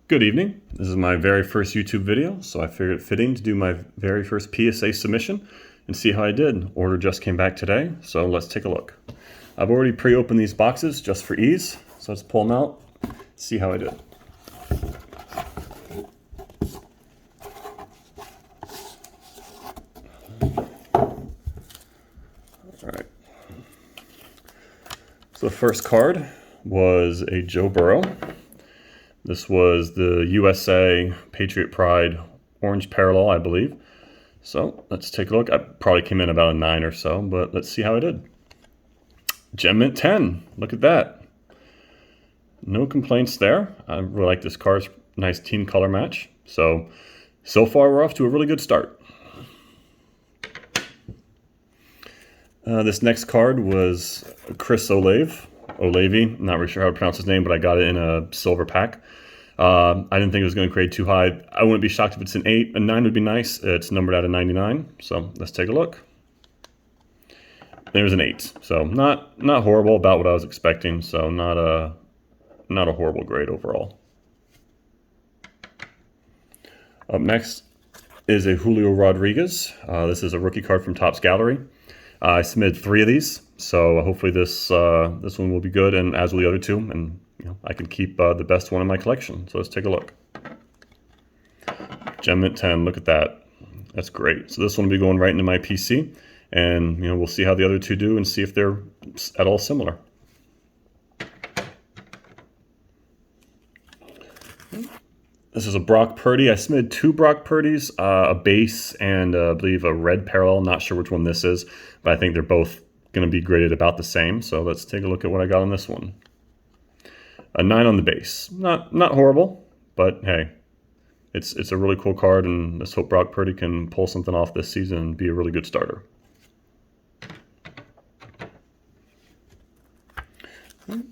Good evening. This is my very first YouTube video, so I figured it fitting to do my very first PSA submission and see how I did. Order just came back today, so let's take a look. I've already pre-opened these boxes just for ease, so let's pull them out, see how I did. Alright. So the first card was a Joe Burrow. This was the USA Patriot Pride Orange Parallel, I believe. So let's take a look. I probably came in about a 9 or so, but let's see how I did. Gem Mint 10. Look at that. No complaints there. I really like this card's nice team color match. So far we're off to a really good start. This next card was Chris Olave, not really sure how to pronounce his name, but I got it in a silver pack. I didn't think it was going to grade too high. I wouldn't be shocked if it's an 8. A 9 would be nice. It's numbered out of 99, so let's take a look. There's an 8, so not horrible, about what I was expecting, so not a horrible grade overall. Up next is a Julio Rodriguez. This is a rookie card from Topps Gallery. I submitted 3 of these, so hopefully this one will be good, and as will the other 2, and I can keep the best one in my collection. So let's take a look. Gem Mint 10, look at that. That's great. So this one will be going right into my PC, and we'll see how the other 2 do and see if they're at all similar. This is a Brock Purdy. I submitted 2 Brock Purdys, a base and I believe a red parallel. Not sure which one this is, but I think they're both going to be graded about the same. So let's take a look at what I got on this one. A 9 on the base. Not horrible, but hey, it's a really cool card, and let's hope Brock Purdy can pull something off this season and be a really good starter.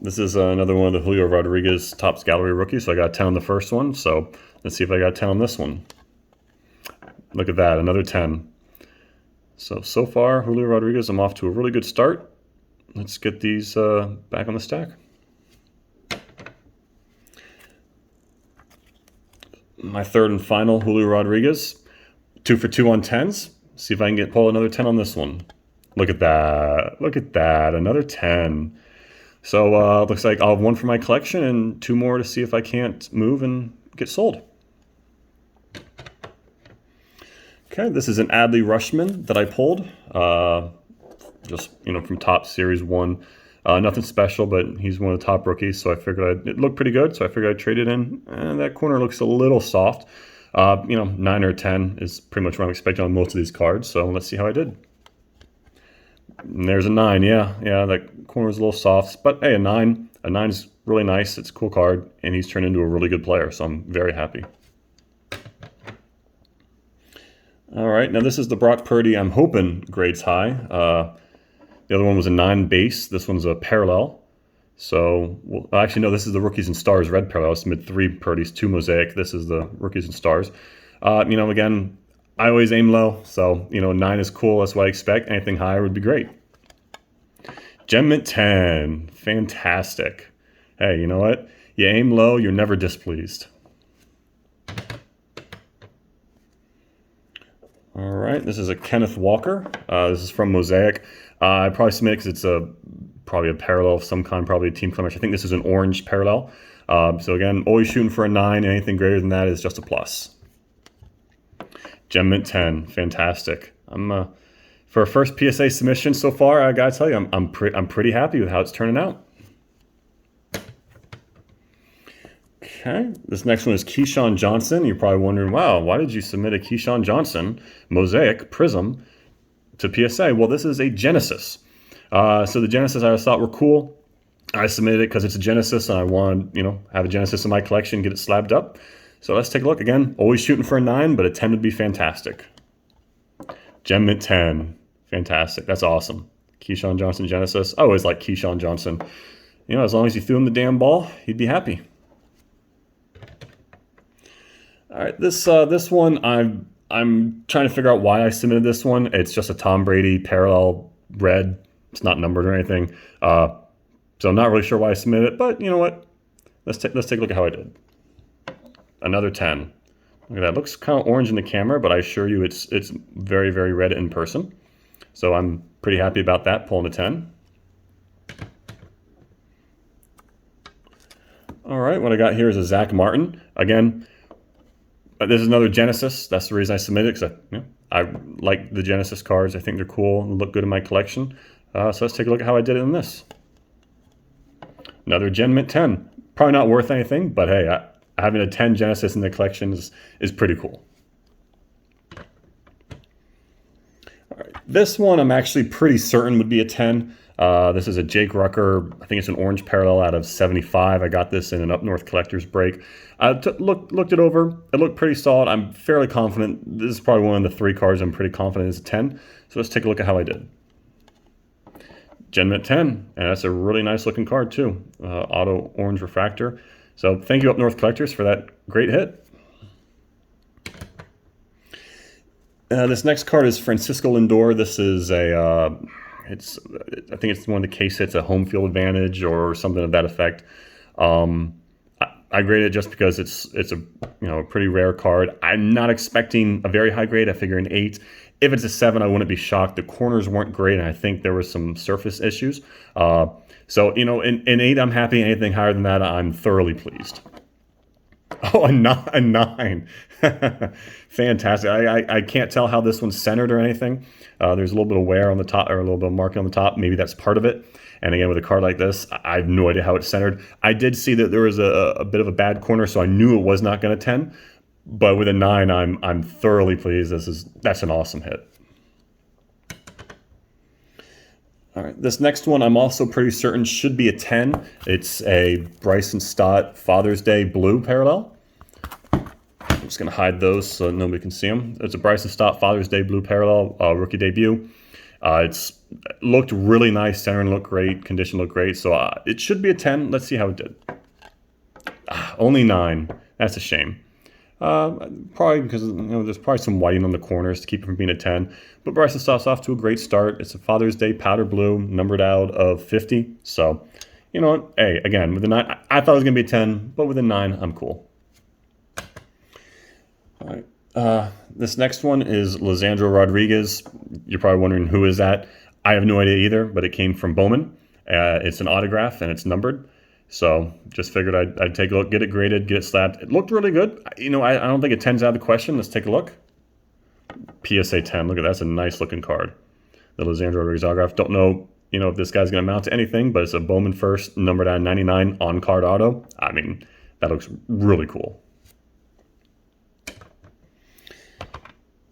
This is another one of the Julio Rodriguez Topps Gallery rookies. So I got 10 on the first one. So let's see if I got 10 on this one. Look at that, another 10. So far, Julio Rodriguez, I'm off to a really good start. Let's get these back on the stack. My third and final Julio Rodriguez. 2 for 2 on 10s. See if I can pull another 10 on this one. Look at that. Look at that, another 10. So looks like I'll have 1 for my collection and 2 more to see if I can't move and get sold. Okay, this is an Adley Rushman that I pulled, just from Topps Series 1. Nothing special, but he's one of the top rookies, so I figured it looked pretty good, so I figured I'd trade it in. And that corner looks a little soft. 9 or 10 is pretty much what I'm expecting on most of these cards, so let's see how I did. And there's a 9, yeah, that corner's a little soft, but hey, a 9 is really nice. It's a cool card, and he's turned into a really good player, so I'm very happy. All right, now this is the Brock Purdy. I'm hoping grades high. The other one was a 9 base. This one's a parallel. So, actually, no, this is the Rookies and Stars red parallel. I submitted 3 Purdys, 2 Mosaic. This is the Rookies and Stars. Again, I always aim low, so 9 is cool. That's what I expect. Anything higher would be great. Gem Mint 10, fantastic. Hey, you know what? You aim low, you're never displeased. All right, this is a Kenneth Walker. This is from Mosaic. I probably submit it because it's probably a parallel of some kind, probably a team color match. I think this is an orange parallel. So again, always shooting for a 9. Anything greater than that is just a plus. Gem Mint 10, fantastic. For a first PSA submission so far, I gotta tell you, I'm pretty happy with how it's turning out. Okay, this next one is Keyshawn Johnson. You're probably wondering, wow, why did you submit a Keyshawn Johnson Mosaic Prism to PSA? Well, this is a Genesis. So the Genesis I thought were cool. I submitted it because it's a Genesis, and I want have a Genesis in my collection, get it slabbed up. So let's take a look. Again, always shooting for a 9, but a 10 would be fantastic. Gem Mint 10. Fantastic. That's awesome. Keyshawn Johnson Genesis. I always like Keyshawn Johnson. As long as you threw him the damn ball, he'd be happy. All right, this one, I'm trying to figure out why I submitted this one. It's just a Tom Brady parallel red. It's not numbered or anything. So I'm not really sure why I submitted it, but you know what? Let's take a look at how I did. another 10. Look at that. It looks kind of orange in the camera, but I assure you it's very, very red in person. So I'm pretty happy about that, pulling a 10. All right, what I got here is a Zach Martin. Again, this is another Genesis. That's the reason I submitted it, because I like the Genesis cards. I think they're cool and look good in my collection. So let's take a look at how I did it in this. Another Gen Mint 10. Probably not worth anything, but hey, having a 10 Genesis in the collection is pretty cool. All right, this one I'm actually pretty certain would be a 10. This is a Jake Rucker. I think it's an orange parallel out of 75. I got this in an Up North collector's break. I looked it over. It looked pretty solid. I'm fairly confident. This is probably one of the 3 cards I'm pretty confident is a 10. So let's take a look at how I did. Gen Mint 10, and that's a really nice looking card too. Auto orange refractor. So thank you, Up North collectors, for that great hit. This next card is Francisco Lindor. This is a, I think it's one of the case hits, a home field advantage or something of that effect. I grade it just because it's a pretty rare card. I'm not expecting a very high grade. I figure an 8. If it's a 7, I wouldn't be shocked. The corners weren't great, and I think there were some surface issues. So, in 8, I'm happy. Anything higher than that, I'm thoroughly pleased. Oh, a 9. Fantastic. I can't tell how this one's centered or anything. There's a little bit of wear on the top, or a little bit of marking on the top. Maybe that's part of it. And again, with a card like this, I have no idea how it's centered. I did see that there was a bit of a bad corner, so I knew it was not going to 10. But with a 9, I'm thoroughly pleased. That's an awesome hit. All right, this next one I'm also pretty certain should be a 10. It's a Bryson Stott Father's Day blue parallel. I'm just going to hide those so nobody can see them. It's a Bryson Stott Father's Day blue parallel, rookie debut. It looked really nice. Centering looked great. Condition looked great. So it should be a 10. Let's see how it did. Only 9. That's a shame. Probably because there's probably some whiting on the corners to keep it from being a 10. But Bryson Stott's off to a great start. It's a Father's Day powder blue, numbered out of 50. So, you know what? Hey, again, with a 9, I thought it was going to be a 10, but with a 9, I'm cool. All right. This next one is Lisandro Rodriguez. You're probably wondering who is that. I have no idea either, but it came from Bowman. It's an autograph and it's numbered. So just figured I'd take a look, get it graded, get it slabbed. It looked really good. I don't think a 10's out of the question. Let's take a look. PSA 10. Look at that. That's a nice looking card. The Lisandro Rodriguez autograph. Don't know, if this guy's going to amount to anything, but it's a Bowman first, numbered out 99 on card auto. I mean, that looks really cool.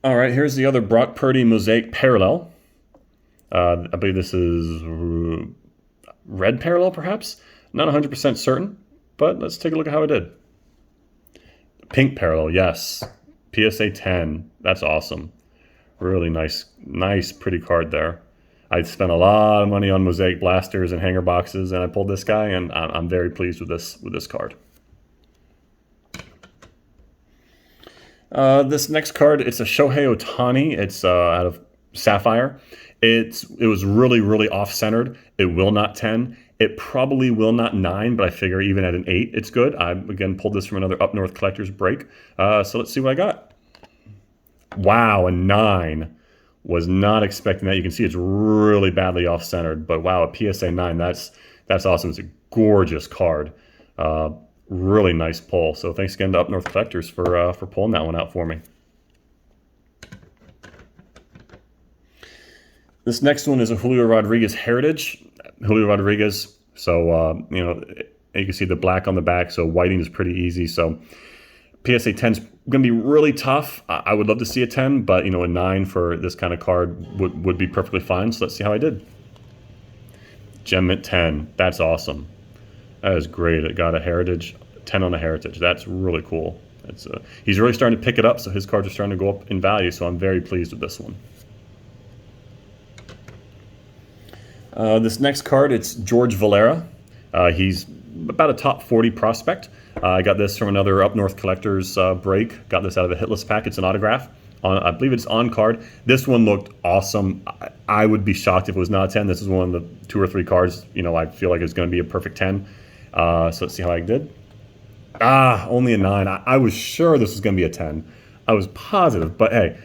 All right, here's the other Brock Purdy Mosaic parallel. I believe this is red parallel, perhaps. Not 100% certain, but let's take a look at how I did. Pink parallel, yes. PSA 10, that's awesome. Really nice, pretty card there. I spent a lot of money on Mosaic blasters and hanger boxes, and I pulled this guy, and I'm very pleased with this card. This next card, it's a Shohei Ohtani. It's out of Sapphire. It was really, really off-centered. It will not 10. It probably will not 9, but I figure even at an 8, it's good. I, again, pulled this from another Up North collector's break. So let's see what I got. Wow, a 9. Was not expecting that. You can see it's really badly off-centered, but wow, a PSA 9, that's awesome. It's a gorgeous card. Really nice pull. So thanks again to Up North Collectors for pulling that one out for me. This next one is a Julio Rodriguez Heritage. Julio Rodriguez, so, you can see the black on the back, so whiting is pretty easy. So PSA 10 is going to be really tough. I would love to see a 10, but, a 9 for this kind of card would be perfectly fine. So let's see how I did. Gem Mint 10, that's awesome. That is great. It got a Heritage, 10 on a Heritage. That's really cool. He's really starting to pick it up, so his cards are starting to go up in value, so I'm very pleased with this one. This next card, it's George Valera. He's about a top 40 prospect. I got this from another Up North Collectors break. Got this out of a hitless pack. It's an autograph. I believe it's on card. This one looked awesome. I would be shocked if it was not a 10. This is one of the 2 or 3 cards, I feel like it's going to be a perfect 10. So let's see how I did. Only a 9. I was sure this was going to be a 10. I was positive, but hey,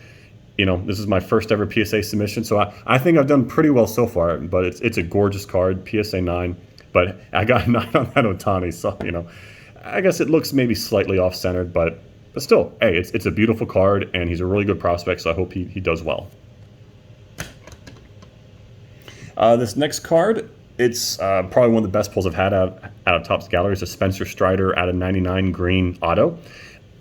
this is my first ever PSA submission, so I think I've done pretty well so far, but it's a gorgeous card, PSA 9, but I got a 9 on that Ohtani, so, I guess it looks maybe slightly off-centered, but still, hey, it's a beautiful card, and he's a really good prospect, so I hope he does well. This next card, it's probably one of the best pulls I've had out of Topps Gallery. It's a Spencer Strider out of 99 green auto.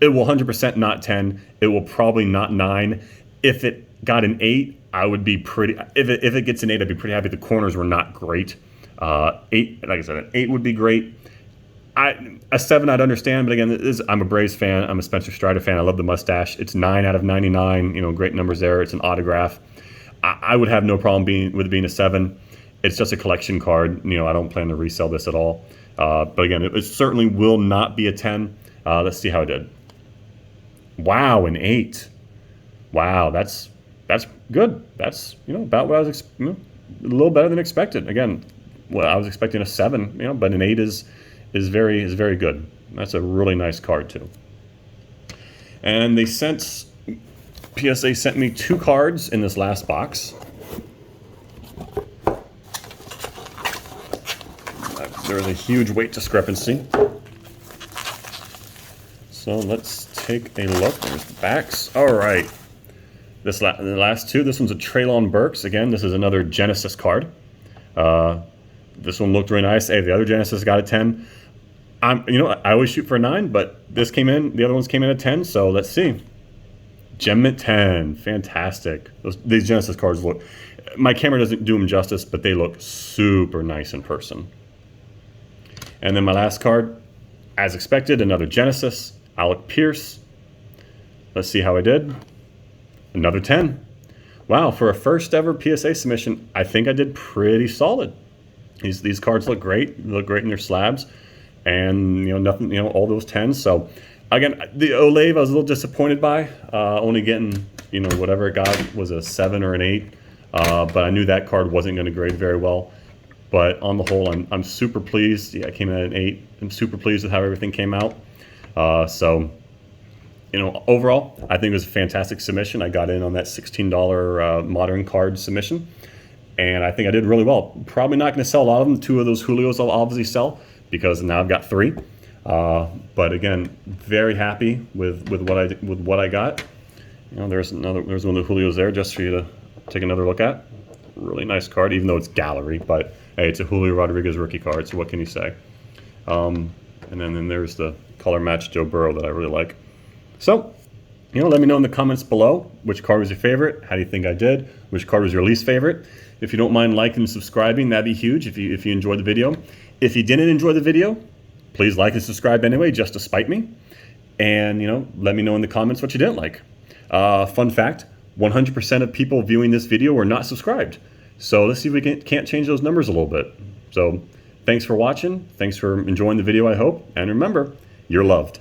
It will 100% not 10. It will probably not 9. If it got an 8, I would be pretty. If it gets an 8, I'd be pretty happy. The corners were not great. 8, like I said, an 8 would be great. A 7 I'd understand, but again, I'm a Braves fan. I'm a Spencer Strider fan. I love the mustache. It's 9 out of 99. Great numbers there. It's an autograph. I would have no problem with it being a 7. It's just a collection card. I don't plan to resell this at all. But again, it certainly will not be a 10. Let's see how it did. Wow, an 8. Wow, that's good. That's about what I was a little better than expected. Again, well, I was expecting a 7. But an 8 is very good. That's a really nice card too. And PSA sent me 2 cards in this last box. There was a huge weight discrepancy. So let's take a look. There's the backs. All right. The last 2. This one's a Traylon Burks. Again, this is another Genesis card. This one looked really nice. Hey, the other Genesis got a 10. I always shoot for a 9, but this came in. The other ones came in at 10. So let's see. Gem 10. Fantastic. These Genesis cards look. My camera doesn't do them justice, but they look super nice in person. And then my last card, as expected, another Genesis, Alec Pierce. Let's see how I did. Another 10. Wow, for a first ever PSA submission, I think I did pretty solid. These cards look great. They look great in their slabs. And, nothing, all those 10s. So, again, the Olave I was a little disappointed by. Only getting, whatever it got was a 7 or an 8. But I knew that card wasn't going to grade very well. But on the whole, I'm super pleased. Yeah, I came in at an 8. I'm super pleased with how everything came out. So, overall, I think it was a fantastic submission. I got in on that $16 modern card submission. And I think I did really well. Probably not going to sell a lot of them. 2 of those Julios I'll obviously sell because now I've got 3. But again, very happy with what I got. There's one of the Julios there just for you to take another look at. Really nice card, even though it's gallery, but hey, it's a Julio Rodriguez rookie card, so what can you say? And then there's the color match Joe Burrow that I really like. So, let me know in the comments below which card was your favorite, how do you think I did, which card was your least favorite. If you don't mind liking and subscribing, that'd be huge if you enjoyed the video. If you didn't enjoy the video, please like and subscribe anyway, just to spite me. And, let me know in the comments what you didn't like. Fun fact, 100% of people viewing this video were not subscribed. So let's see if we can't change those numbers a little bit. So thanks for watching. Thanks for enjoying the video, I hope. And remember, you're loved.